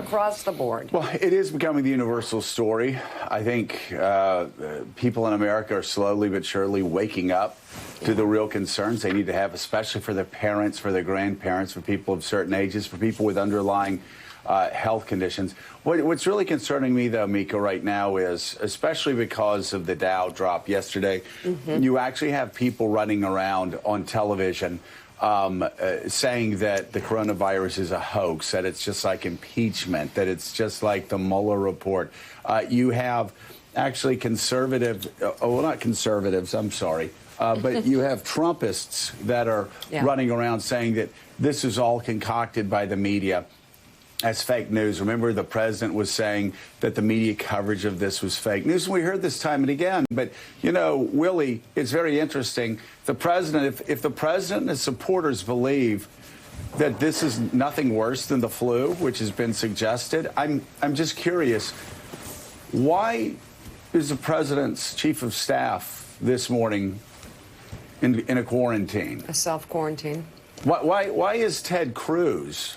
across the board. Well, it is becoming the universal story. I think people in America are slowly but surely waking up to the real concerns they need to have, especially for their parents, for their grandparents, for people of certain ages, for people with underlying health conditions. What's really concerning me, though, Mika, right now is, especially because of the Dow drop yesterday, you actually have people running around on television saying that the coronavirus is a hoax, that it's just like impeachment, that it's just like the Mueller report. You have actually not conservatives, I'm sorry, but you have Trumpists that are running around saying that this is all concocted by the media as fake news. Remember, the president was saying that the media coverage of this was fake news. And we heard this time and again. But, you know, Willie, it's very interesting. The president, if the president and his supporters believe that this is nothing worse than the flu, which has been suggested, I'm just curious, why is the president's chief of staff this morning in a quarantine? A self-quarantine. Why is Ted Cruz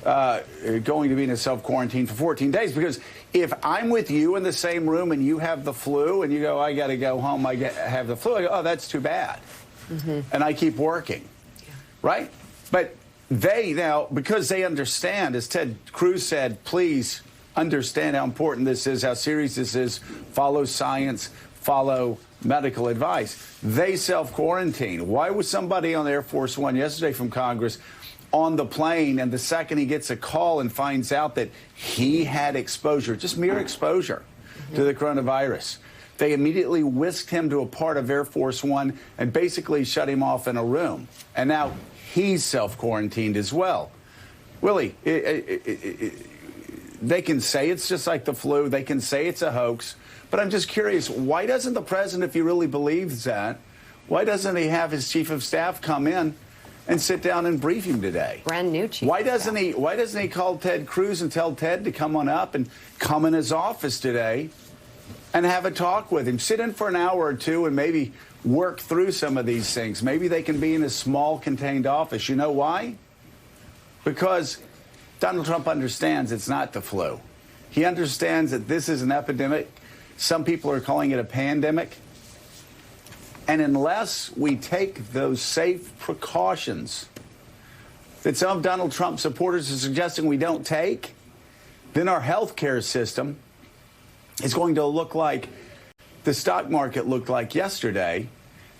going to be in a self-quarantine for 14 days? Because if I'm with you in the same room and you have the flu and you go, I got to go home, I have the flu, I go, oh, that's too bad. And I keep working, right? But they now, because they understand, as Ted Cruz said, please understand how important this is, how serious this is, follow science, follow medical advice. They self-quarantine. Why was somebody on Air Force One yesterday from Congress on the plane, and the second he gets a call and finds out that he had exposure, just mere exposure to the coronavirus, they immediately whisked him to a part of Air Force One and basically shut him off in a room. And now he's self-quarantined as well. Willie, they can say it's just like the flu. They can say it's a hoax. But I'm just curious, why doesn't the president, if he really believes that, why doesn't he have his chief of staff come in and sit down and brief him today? Brand new chief. Why doesn't he call Ted Cruz and tell Ted to come on up and come in his office today and have a talk with him? Sit in for an hour or two and maybe work through some of these things. Maybe they can be in a small, contained office. You know why? Because Donald Trump understands it's not the flu. He understands that this is an epidemic. Some people are calling it a pandemic. And unless we take those safe precautions that some of Donald Trump supporters are suggesting we don't take, then our health care system is going to look like the stock market looked like yesterday.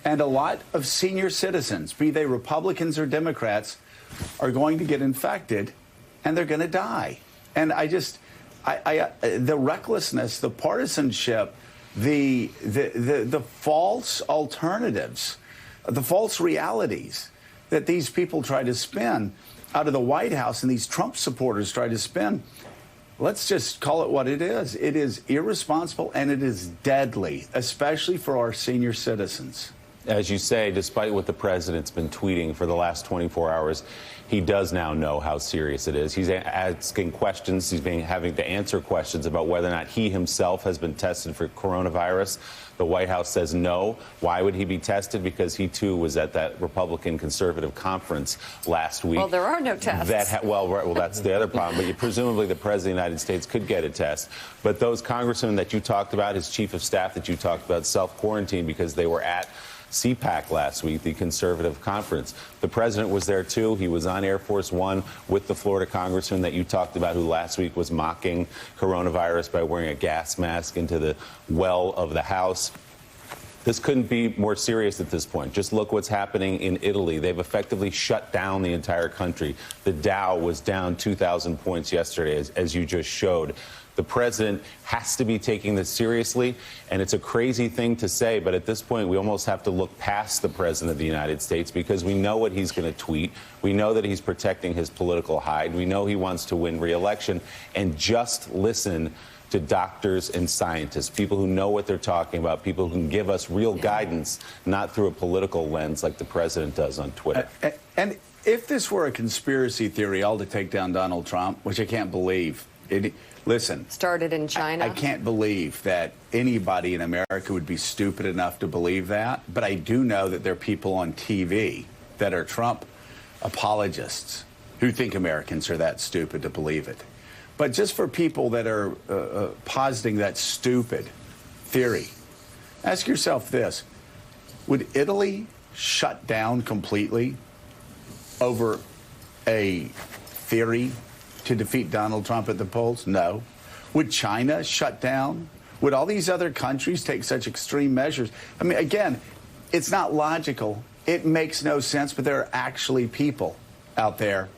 And a lot of senior citizens, be they Republicans or Democrats, are going to get infected and they're going to die. And the recklessness, the partisanship, the false alternatives, the false realities that these people try to spin out of the White House and these Trump supporters try to spin, let's just call it what it is. It is irresponsible and it is deadly, especially for our senior citizens. As you say, despite what the president's been tweeting for the last 24 hours, he does now know how serious it is. He's asking questions. He's having to answer questions about whether or not he himself has been tested for coronavirus. The White House says no. Why would he be tested? Because he, too, was at that Republican conservative conference last week. Well, there are no tests. Well, that's the other problem. But presumably the President of the United States could get a test. But those congressmen that you talked about, his chief of staff that you talked about, self-quarantined because they were at CPAC last week, the conservative conference. The president was there, too. He was on Air Force One with the Florida congressman that you talked about, who last week was mocking coronavirus by wearing a gas mask into the well of the House. This couldn't be more serious at this point. Just look what's happening in Italy. They've effectively shut down the entire country. The Dow was down 2,000 points yesterday, as you just showed. The president has to be taking this seriously, and it's a crazy thing to say, but at this point, we almost have to look past the president of the United States because we know what he's going to tweet. We know that he's protecting his political hide. We know he wants to win re-election, and just listen to doctors and scientists, people who know what they're talking about, people who can give us real guidance, not through a political lens like the president does on Twitter. And if this were a conspiracy theory, all to take down Donald Trump, which I can't believe, listen. Started in China. I can't believe that anybody in America would be stupid enough to believe that. But I do know that there are people on TV that are Trump apologists who think Americans are that stupid to believe it. But just for people that are positing that stupid theory, ask yourself this. Would Italy shut down completely over a theory to defeat Donald Trump at the polls? No. Would China shut down? Would all these other countries take such extreme measures? I mean, again, it's not logical. It makes no sense, but there are actually people out there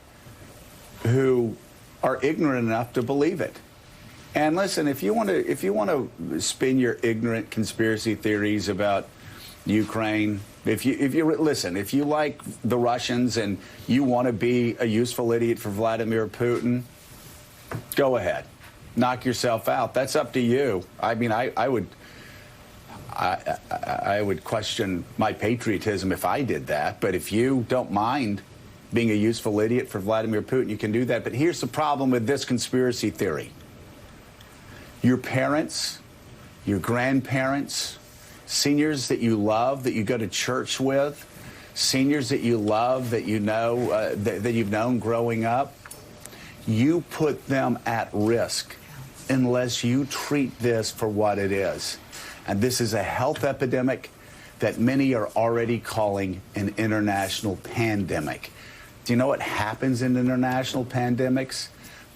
who are ignorant enough to believe it. And listen, if you want to spin your ignorant conspiracy theories about Ukraine, if you like the Russians and you want to be a useful idiot for Vladimir Putin, go ahead, knock yourself out. That's up to you. I mean, I would question my patriotism if I did that. But if you don't mind being a useful idiot for Vladimir Putin, you can do that. But here's the problem with this conspiracy theory. Your parents, your grandparents, seniors that you love, that you go to church with, seniors that you love, that you know, that you've known growing up, you put them at risk unless you treat this for what it is. And this is a health epidemic that many are already calling an international pandemic. Do you know what happens in international pandemics?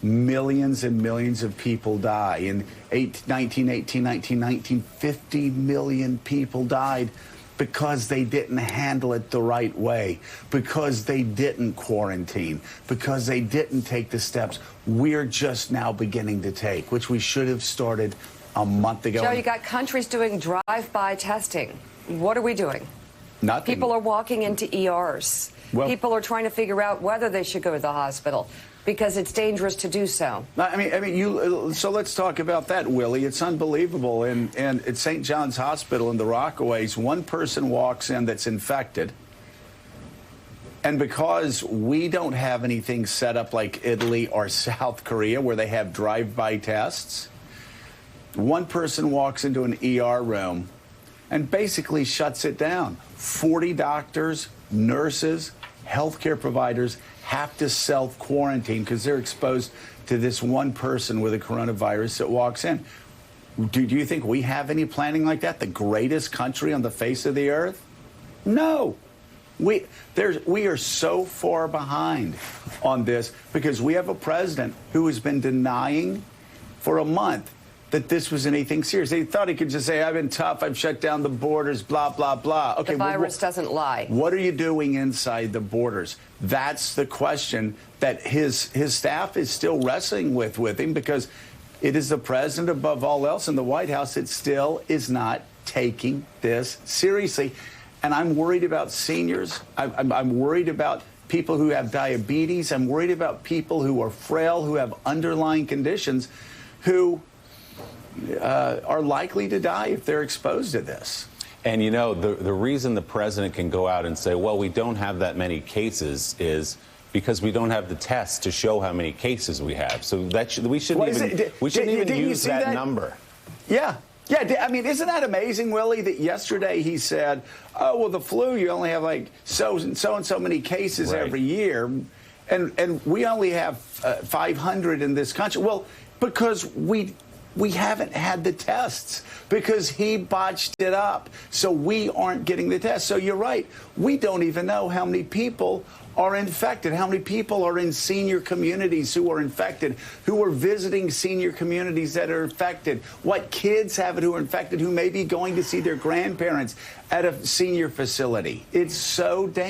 Millions and millions of people die. In 1918, 1919, 50 million people died because they didn't handle it the right way, because they didn't quarantine, because they didn't take the steps we're just now beginning to take, which we should have started a month ago. Joe, you got countries doing drive-by testing. What are we doing? Nothing. People are walking into ERs. Well, people are trying to figure out whether they should go to the hospital because it's dangerous to do so. So let's talk about that, Willie. It's unbelievable. And at St. John's Hospital in the Rockaways, one person walks in that's infected. And because we don't have anything set up like Italy or South Korea where they have drive-by tests, one person walks into an ER room and basically shuts it down. 40 doctors, nurses, healthcare providers have to self-quarantine because they're exposed to this one person with a coronavirus that walks in. Do you think we have any planning like that? The greatest country on the face of the earth? No. We are so far behind on this because we have a president who has been denying for a month that this was anything serious. They thought he could just say, I've been tough, I've shut down the borders, blah, blah, blah. Okay, the virus doesn't lie. What are you doing inside the borders? That's the question that his staff is still wrestling with him because it is the president above all else in the White House that still is not taking this seriously. And I'm worried about seniors. I'm worried about people who have diabetes. I'm worried about people who are frail, who have underlying conditions, who are likely to die if they're exposed to this. And, you know, the reason the president can go out and say, well, we don't have that many cases is because we don't have the tests to show how many cases we have. So that we shouldn't even use that number. Yeah. Yeah, I mean, isn't that amazing, Willie, that yesterday he said, oh, well, the flu, you only have like so and so many cases every year, and we only have 500 in this country. Well, because we haven't had the tests, because he botched it up, so we aren't getting the tests. So you're right. We don't even know how many people are infected, how many people are in senior communities who are infected, who are visiting senior communities that are infected, what kids have it who are infected, who may be going to see their grandparents at a senior facility. It's so dangerous.